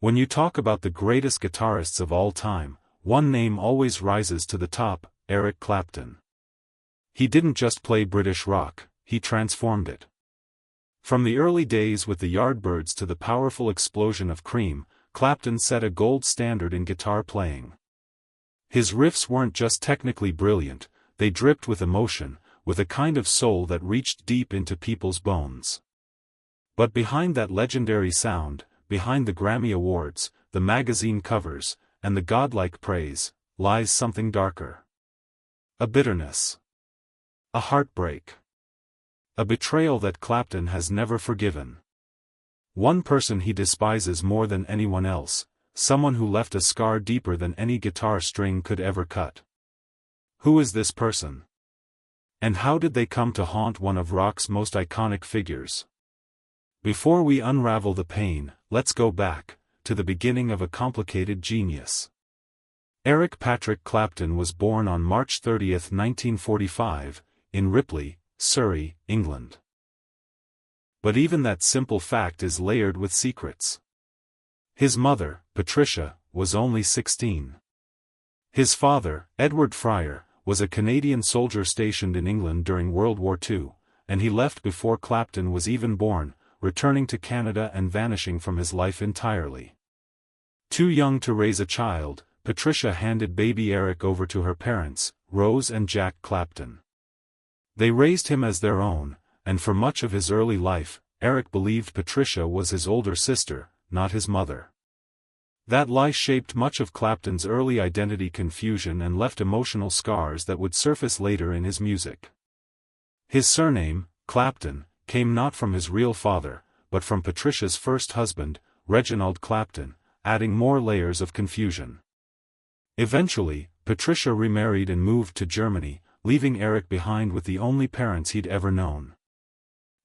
When you talk about the greatest guitarists of all time, one name always rises to the top: Eric Clapton. He didn't just play British rock, he transformed it. From the early days with the Yardbirds to the powerful explosion of Cream, Clapton set a gold standard in guitar playing. His riffs weren't just technically brilliant, they dripped with emotion, with a kind of soul that reached deep into people's bones. But behind that legendary sound, behind the Grammy Awards, the magazine covers, and the godlike praise, lies something darker. A bitterness. A heartbreak. A betrayal that Clapton has never forgiven. One person he despises more than anyone else, someone who left a scar deeper than any guitar string could ever cut. Who is this person? And how did they come to haunt one of rock's most iconic figures? Before we unravel the pain, let's go back, to the beginning of a complicated genius. Eric Patrick Clapton was born on March 30, 1945, in Ripley, Surrey, England. But even that simple fact is layered with secrets. His mother, Patricia, was only 16. His father, Edward Fryer, was a Canadian soldier stationed in England during World War II, and he left before Clapton was even born, returning to Canada and vanishing from his life entirely. Too young to raise a child, Patricia handed baby Eric over to her parents, Rose and Jack Clapton. They raised him as their own, and for much of his early life, Eric believed Patricia was his older sister, not his mother. That lie shaped much of Clapton's early identity confusion and left emotional scars that would surface later in his music. His surname, Clapton, came not from his real father, but from Patricia's first husband, Reginald Clapton, adding more layers of confusion. Eventually, Patricia remarried and moved to Germany, leaving Eric behind with the only parents he'd ever known.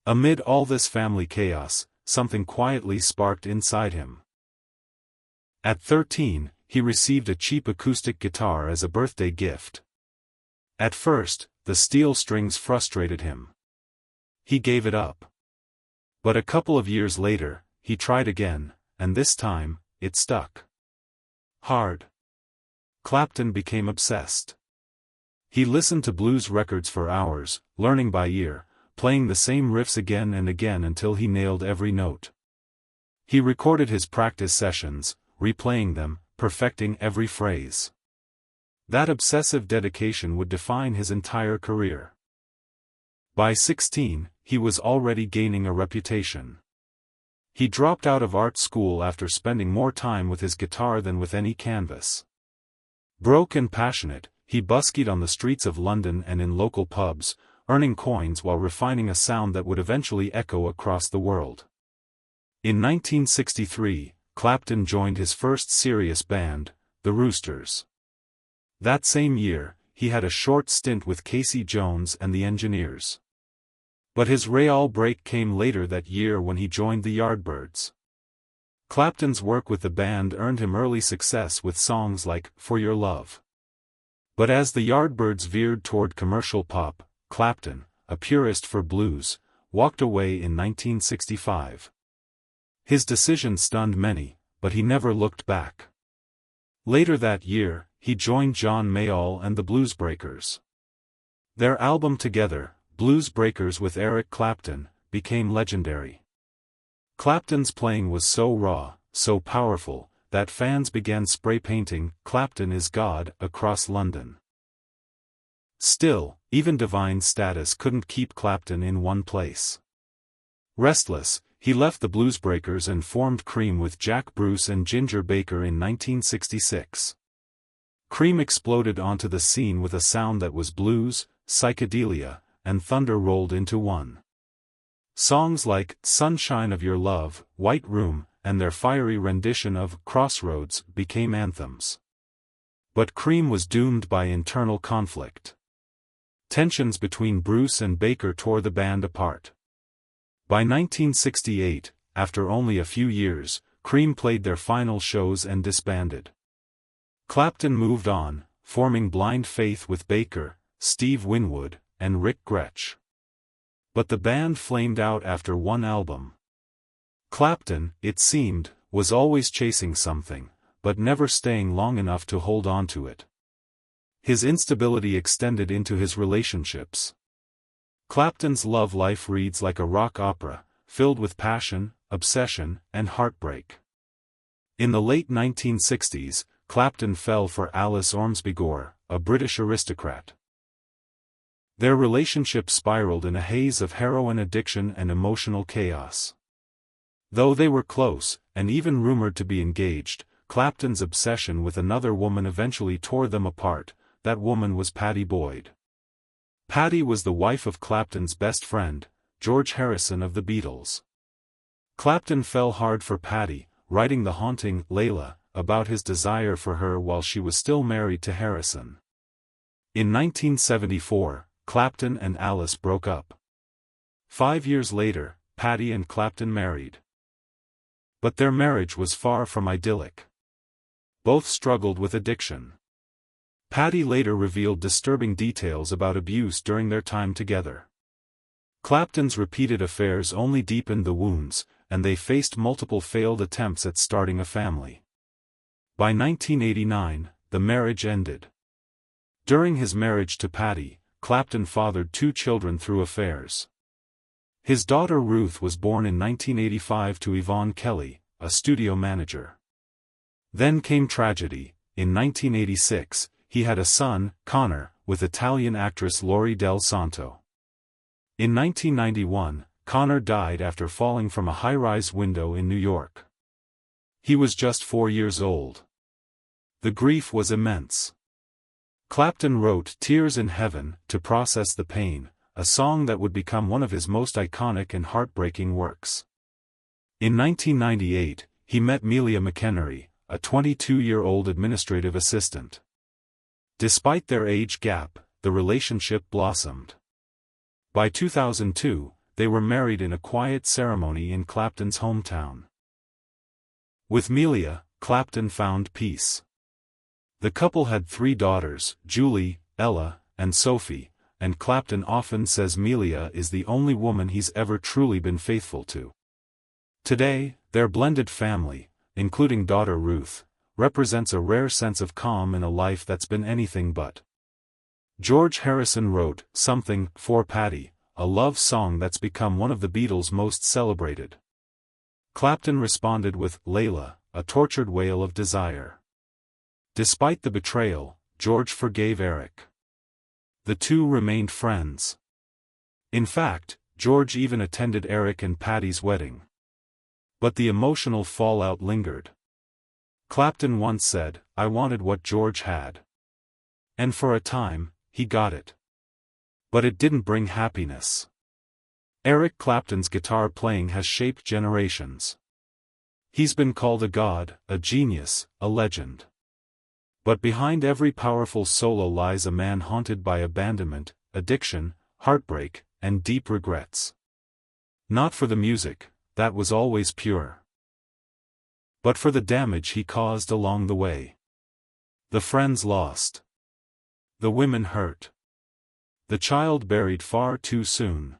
Amid all this family chaos, something quietly sparked inside him. At 13, he received a cheap acoustic guitar as a birthday gift. At first, the steel strings frustrated him. He gave it up. But a couple of years later, he tried again, and this time, it stuck. Hard. Clapton became obsessed. He listened to blues records for hours, learning by ear, playing the same riffs again and again until he nailed every note. He recorded his practice sessions, replaying them, perfecting every phrase. That obsessive dedication would define his entire career. By 16, he was already gaining a reputation. He dropped out of art school after spending more time with his guitar than with any canvas. Broke and passionate, he buskied on the streets of London and in local pubs, earning coins while refining a sound that would eventually echo across the world. In 1963, Clapton joined his first serious band, the Roosters. That same year, he had a short stint with Casey Jones and the Engineers. But his real break came later that year when he joined the Yardbirds. Clapton's work with the band earned him early success with songs like For Your Love. But as the Yardbirds veered toward commercial pop, Clapton, a purist for blues, walked away in 1965. His decision stunned many, but he never looked back. Later that year, he joined John Mayall and the Bluesbreakers. Their album together, Bluesbreakers with Eric Clapton, became legendary. Clapton's playing was so raw, so powerful, that fans began spray painting "Clapton is God" across London. Still, even divine status couldn't keep Clapton in one place. Restless, he left the Bluesbreakers and formed Cream with Jack Bruce and Ginger Baker in 1966. Cream exploded onto the scene with a sound that was blues, psychedelia, and thunder rolled into one. Songs like Sunshine of Your Love, White Room, and their fiery rendition of Crossroads became anthems. But Cream was doomed by internal conflict. Tensions between Bruce and Baker tore the band apart. By 1968, after only a few years, Cream played their final shows and disbanded. Clapton moved on, forming Blind Faith with Baker, Steve Winwood, and Rick Gretsch. But the band flamed out after one album. Clapton, it seemed, was always chasing something, but never staying long enough to hold on to it. His instability extended into his relationships. Clapton's love life reads like a rock opera, filled with passion, obsession, and heartbreak. In the late 1960s, Clapton fell for Alice Ormsby-Gore, a British aristocrat. Their relationship spiraled in a haze of heroin addiction and emotional chaos. Though they were close, and even rumored to be engaged, Clapton's obsession with another woman eventually tore them apart. That woman was Pattie Boyd. Pattie was the wife of Clapton's best friend, George Harrison of the Beatles. Clapton fell hard for Pattie, writing the haunting Layla about his desire for her while she was still married to Harrison. In 1974, Clapton and Alice broke up. 5 years later, Pattie and Clapton married. But their marriage was far from idyllic. Both struggled with addiction. Pattie later revealed disturbing details about abuse during their time together. Clapton's repeated affairs only deepened the wounds, and they faced multiple failed attempts at starting a family. By 1989, the marriage ended. During his marriage to Pattie, Clapton fathered 2 children through affairs. His daughter Ruth was born in 1985 to Yvonne Kelly, a studio manager. Then came tragedy. In 1986, he had a son, Connor, with Italian actress Lori Del Santo. In 1991, Connor died after falling from a high-rise window in New York. He was just 4 years old. The grief was immense. Clapton wrote "Tears in Heaven" to process the pain, a song that would become one of his most iconic and heartbreaking works. In 1998, he met Melia McEnery, a 22-year-old administrative assistant. Despite their age gap, the relationship blossomed. By 2002, they were married in a quiet ceremony in Clapton's hometown. With Melia, Clapton found peace. The couple had 3 daughters, Julie, Ella, and Sophie, and Clapton often says Melia is the only woman he's ever truly been faithful to. Today, their blended family, including daughter Ruth, represents a rare sense of calm in a life that's been anything but. George Harrison wrote "Something" for Pattie, a love song that's become one of the Beatles' most celebrated. Clapton responded with "Layla," a tortured wail of desire. Despite the betrayal, George forgave Eric. The two remained friends. In fact, George even attended Eric and Pattie's wedding. But the emotional fallout lingered. Clapton once said, "I wanted what George had." And for a time, he got it. But it didn't bring happiness. Eric Clapton's guitar playing has shaped generations. He's been called a god, a genius, a legend. But behind every powerful solo lies a man haunted by abandonment, addiction, heartbreak, and deep regrets. Not for the music, that was always pure. But for the damage he caused along the way. The friends lost. The women hurt. The child buried far too soon.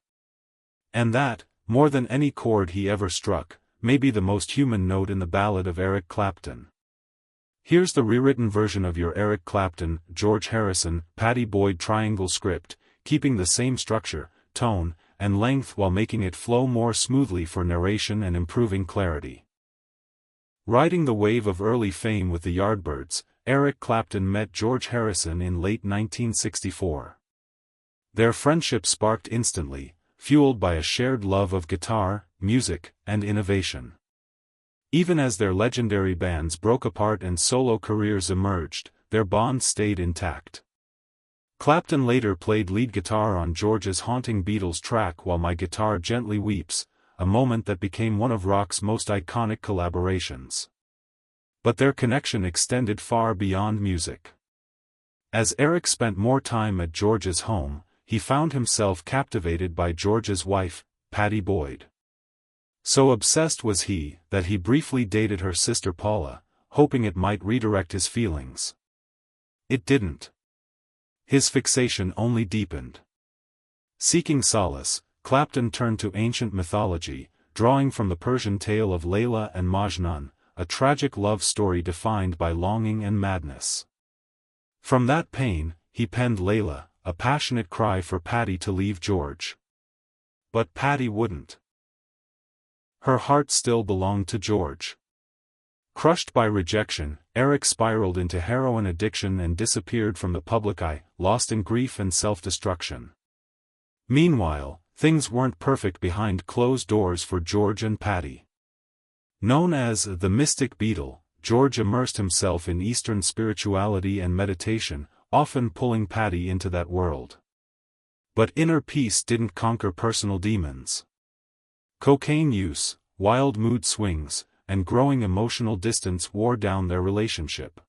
And that, more than any chord he ever struck, may be the most human note in the ballad of Eric Clapton. Here's the rewritten version of your Eric Clapton, George Harrison, Pattie Boyd triangle script, keeping the same structure, tone, and length while making it flow more smoothly for narration and improving clarity. Riding the wave of early fame with the Yardbirds, Eric Clapton met George Harrison in late 1964. Their friendship sparked instantly, fueled by a shared love of guitar, music, and innovation. Even as their legendary bands broke apart and solo careers emerged, their bond stayed intact. Clapton later played lead guitar on George's haunting Beatles track "While My Guitar Gently Weeps," a moment that became one of rock's most iconic collaborations. But their connection extended far beyond music. As Eric spent more time at George's home, he found himself captivated by George's wife, Pattie Boyd. So obsessed was he, that he briefly dated her sister Paula, hoping it might redirect his feelings. It didn't. His fixation only deepened. Seeking solace, Clapton turned to ancient mythology, drawing from the Persian tale of Layla and Majnun, a tragic love story defined by longing and madness. From that pain, he penned Layla, a passionate cry for Patty to leave George. But Patty wouldn't. Her heart still belonged to George. Crushed by rejection, Eric spiraled into heroin addiction and disappeared from the public eye, lost in grief and self-destruction. Meanwhile, things weren't perfect behind closed doors for George and Patty. Known as the Mystic Beatle, George immersed himself in Eastern spirituality and meditation, often pulling Patty into that world. But inner peace didn't conquer personal demons. Cocaine use, wild mood swings, and growing emotional distance wore down their relationship.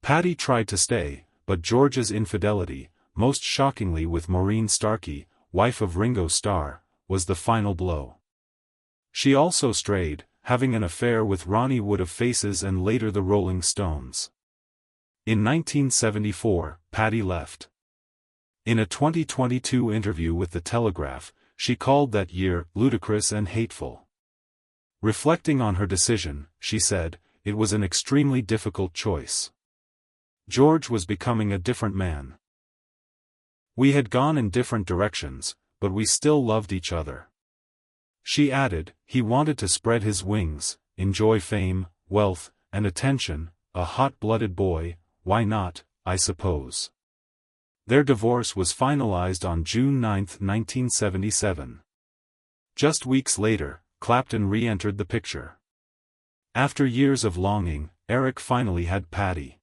Patty tried to stay, but George's infidelity, most shockingly with Maureen Starkey, wife of Ringo Starr, was the final blow. She also strayed, having an affair with Ronnie Wood of Faces and later the Rolling Stones. In 1974, Patty left. In a 2022 interview with The Telegraph, she called that year ludicrous and hateful. Reflecting on her decision, she said, "It was an extremely difficult choice. George was becoming a different man. We had gone in different directions, but we still loved each other." She added, "He wanted to spread his wings, enjoy fame, wealth, and attention, a hot-blooded boy, why not, I suppose." Their divorce was finalized on June 9, 1977. Just weeks later, Clapton re-entered the picture. After years of longing, Eric finally had Patty.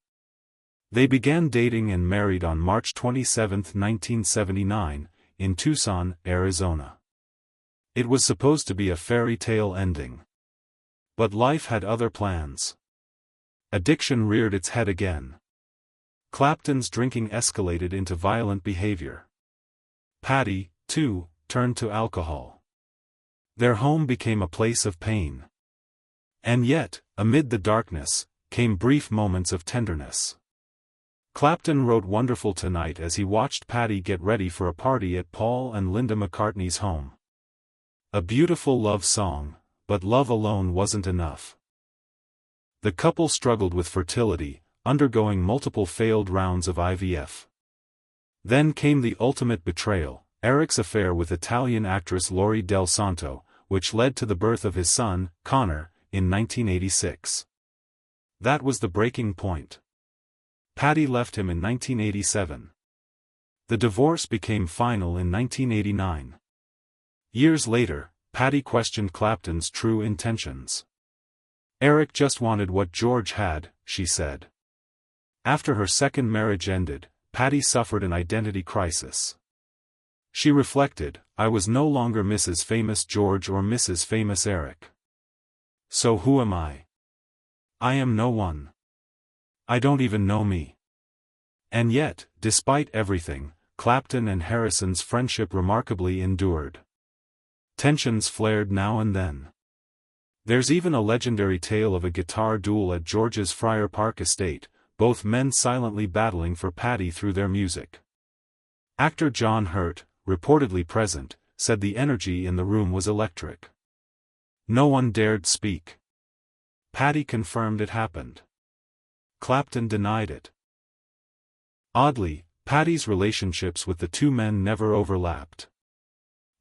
They began dating and married on March 27, 1979, in Tucson, Arizona. It was supposed to be a fairy tale ending. But life had other plans. Addiction reared its head again. Clapton's drinking escalated into violent behavior. Patty, too, turned to alcohol. Their home became a place of pain. And yet, amid the darkness, came brief moments of tenderness. Clapton wrote "Wonderful Tonight" as he watched Patty get ready for a party at Paul and Linda McCartney's home. A beautiful love song, but love alone wasn't enough. The couple struggled with fertility, undergoing multiple failed rounds of IVF. Then came the ultimate betrayal, Eric's affair with Italian actress Lori Del Santo, which led to the birth of his son, Connor, in 1986. That was the breaking point. Patty left him in 1987. The divorce became final in 1989. Years later, Patty questioned Clapton's true intentions. "Eric just wanted what George had," she said. After her second marriage ended, Patty suffered an identity crisis. She reflected, "I was no longer Mrs. Famous George or Mrs. Famous Eric. So who am I? I am no one. I don't even know me." And yet, despite everything, Clapton and Harrison's friendship remarkably endured. Tensions flared now and then. There's even a legendary tale of a guitar duel at George's Friar Park estate, both men silently battling for Patty through their music. Actor John Hurt, reportedly present, said the energy in the room was electric. No one dared speak. Patty confirmed it happened. Clapton denied it. Oddly, Patty's relationships with the two men never overlapped.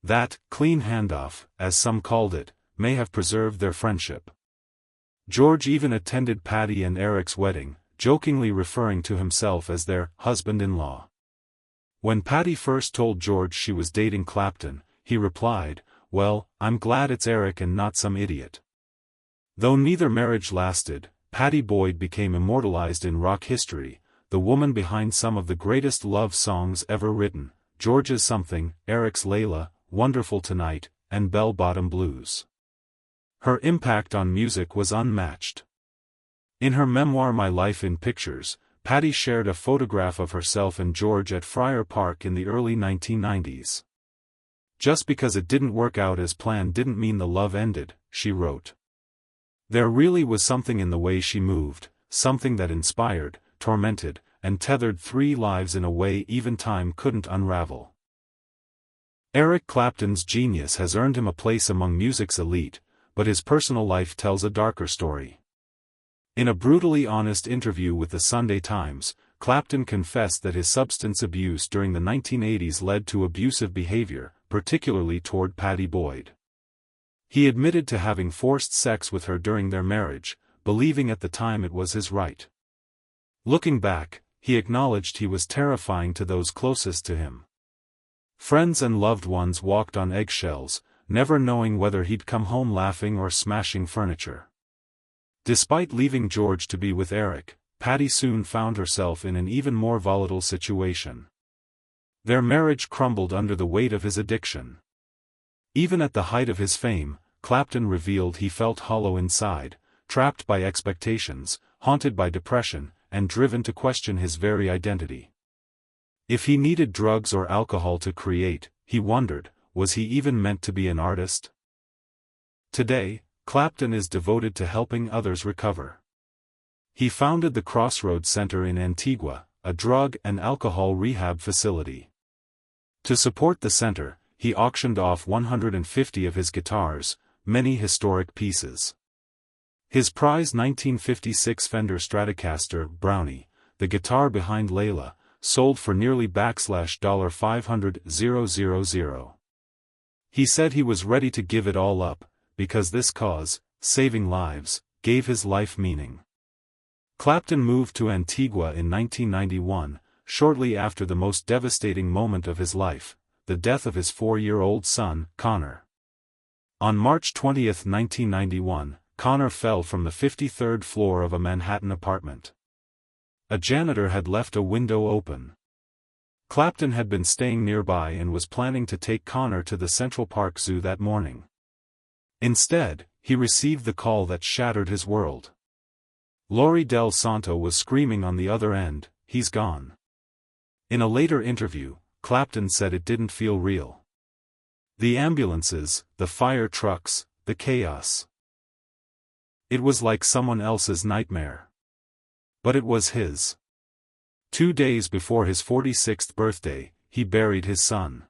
That clean handoff, as some called it, may have preserved their friendship. George even attended Patty and Eric's wedding, jokingly referring to himself as their husband-in-law. When Patty first told George she was dating Clapton, he replied, "Well, I'm glad it's Eric and not some idiot." Though neither marriage lasted, Patty Boyd became immortalized in rock history, the woman behind some of the greatest love songs ever written, George's Something, Eric's Layla, Wonderful Tonight, and Bell Bottom Blues. Her impact on music was unmatched. In her memoir My Life in Pictures, Patty shared a photograph of herself and George at Friar Park in the early 1990s. "Just because it didn't work out as planned didn't mean the love ended," she wrote. There really was something in the way she moved, something that inspired, tormented, and tethered three lives in a way even time couldn't unravel. Eric Clapton's genius has earned him a place among music's elite, but his personal life tells a darker story. In a brutally honest interview with the Sunday Times, Clapton confessed that his substance abuse during the 1980s led to abusive behavior, particularly toward Pattie Boyd. He admitted to having forced sex with her during their marriage, believing at the time it was his right. Looking back, he acknowledged he was terrifying to those closest to him. Friends and loved ones walked on eggshells, never knowing whether he'd come home laughing or smashing furniture. Despite leaving George to be with Eric, Pattie soon found herself in an even more volatile situation. Their marriage crumbled under the weight of his addiction. Even at the height of his fame, Clapton revealed he felt hollow inside, trapped by expectations, haunted by depression, and driven to question his very identity. If he needed drugs or alcohol to create, he wondered, was he even meant to be an artist? Today, Clapton is devoted to helping others recover. He founded the Crossroads Center in Antigua, a drug and alcohol rehab facility. To support the center, he auctioned off 150 of his guitars, many historic pieces. His prized 1956 Fender Stratocaster Brownie, the guitar behind Layla, sold for nearly $500,000. He said he was ready to give it all up, because this cause, saving lives, gave his life meaning. Clapton moved to Antigua in 1991, shortly after the most devastating moment of his life, the death of his 4-year-old son, Connor. On March 20, 1991, Connor fell from the 53rd floor of a Manhattan apartment. A janitor had left a window open. Clapton had been staying nearby and was planning to take Connor to the Central Park Zoo that morning. Instead, he received the call that shattered his world. Laurie Del Santo was screaming on the other end, "He's gone." In a later interview, Clapton said it didn't feel real. The ambulances, the fire trucks, the chaos. It was like someone else's nightmare. But it was his. 2 days before his 46th birthday, he buried his son.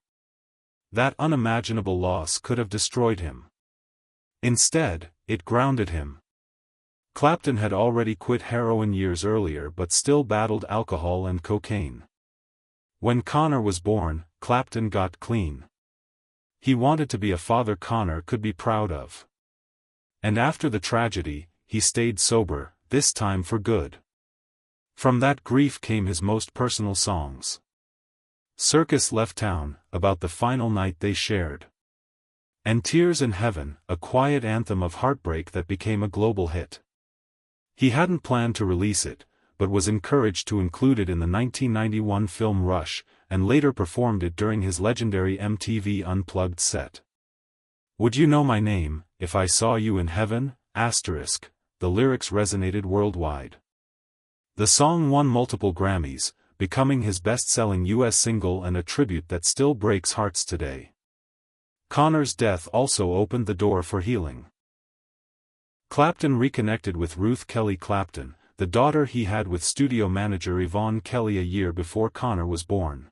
That unimaginable loss could have destroyed him. Instead, it grounded him. Clapton had already quit heroin years earlier but still battled alcohol and cocaine. When Connor was born, Clapton got clean. He wanted to be a father Connor could be proud of. And after the tragedy, he stayed sober, this time for good. From that grief came his most personal songs. Circus Left Town, about the final night they shared. And Tears in Heaven, a quiet anthem of heartbreak that became a global hit. He hadn't planned to release it, but was encouraged to include it in the 1991 film Rush, and later performed it during his legendary MTV Unplugged set. "Would you know my name, if I saw you in heaven?" The lyrics resonated worldwide. The song won multiple Grammys, becoming his best-selling U.S. single and a tribute that still breaks hearts today. Connor's death also opened the door for healing. Clapton reconnected with Ruth Kelly Clapton, the daughter he had with studio manager Yvonne Kelly a year before Connor was born.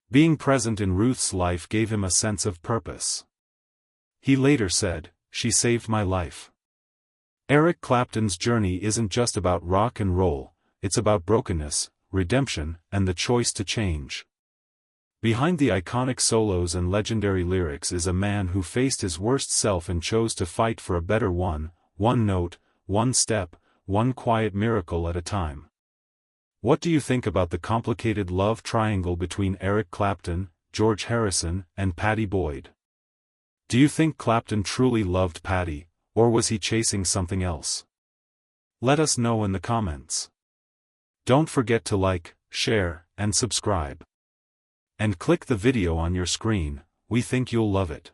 Being present in Ruth's life gave him a sense of purpose. He later said, "She saved my life." Eric Clapton's journey isn't just about rock and roll, it's about brokenness, redemption, and the choice to change. Behind the iconic solos and legendary lyrics is a man who faced his worst self and chose to fight for a better one note, one step, one quiet miracle at a time. What do you think about the complicated love triangle between Eric Clapton, George Harrison, and Pattie Boyd? Do you think Clapton truly loved Pattie, or was he chasing something else? Let us know in the comments. Don't forget to like, share, and subscribe. And click the video on your screen, we think you'll love it.